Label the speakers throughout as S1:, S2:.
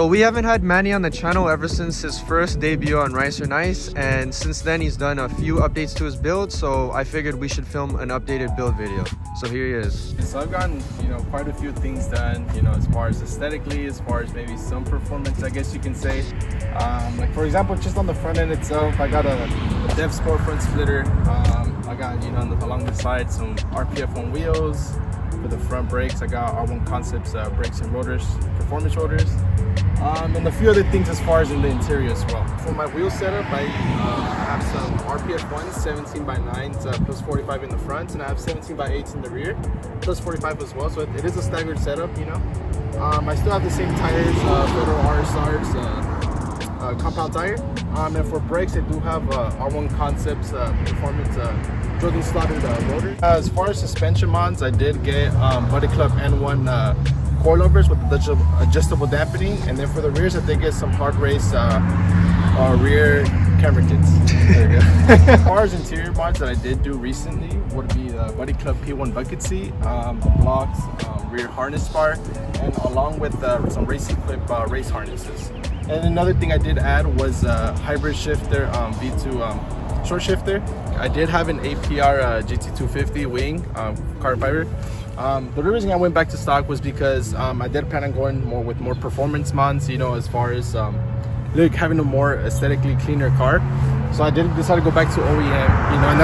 S1: So we haven't had Manny on the channel ever since his first debut on Rice or Nice, and since then he's done a few updates to his build, so I figured we should film an updated build video. So here he is.
S2: So I've gotten, quite a few things done, as far as aesthetically, as far as maybe some performance, I guess you can say. Like for example, just on the front end itself, I got a dev score front splitter. I got, along the side, some RPF on wheels. For the front brakes, I got R1 Concepts brakes and rotors, performance rotors, and a few other things as far as in the interior as well. For my wheel setup, I have some RPF 1s, 17 by 9s, plus 45 in the front, and I have 17 by 8s in the rear, plus 45 as well. So it is a staggered setup, I still have the same tires, Federal RSRs, compound tire. And for brakes, I do have R1 Concepts performance Jordan slotted rotor. As far as suspension mods, I did get BuddyClub N1 coilovers with adjustable dampening, and then for the rears, I did get some hard race rear camber kits. There you go. As far as interior mods that I did do recently would be the BuddyClub P1 bucket seat, the blocks, rear harness bar, and along with some racing clip race harnesses. And another thing I did add was a hybrid shifter V2 short shifter. I did have an APR GT250 wing, carbon fiber. The reason I went back to stock was because I did plan on going with more performance mods, as far as having a more aesthetically cleaner car. So I did decide to go back to OEM, and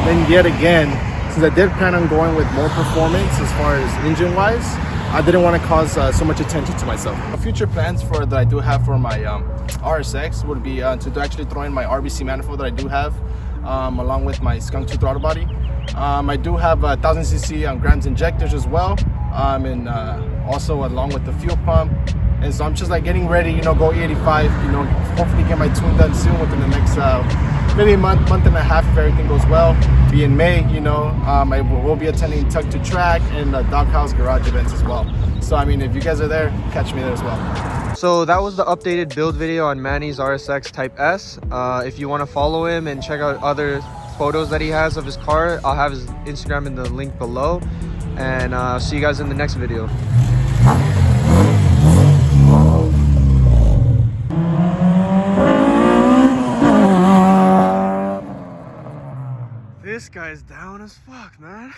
S2: then yet again, since I did plan on going with more performance as far as engine wise, I didn't want to cause so much attention to myself. Future plans that I do have for my RSX would be to actually throw in my RBC manifold that I do have, along with my Skunk 2 throttle body. I do have 1000cc grams injectors as well, and also along with the fuel pump. And so I'm just like getting ready, go E85, hopefully get my tune done soon within the next maybe a month and a half if everything goes well. Be in May, I will be attending Tug to Track and Doghouse Garage events as well. So I mean, if you guys are there, catch me there as well.
S1: So that was the updated build video on Manny's RSX Type S. If you want to follow him and check out other photos that he has of his car, I'll have his Instagram in the link below. And see you guys in the next video. This guy's down as fuck, man.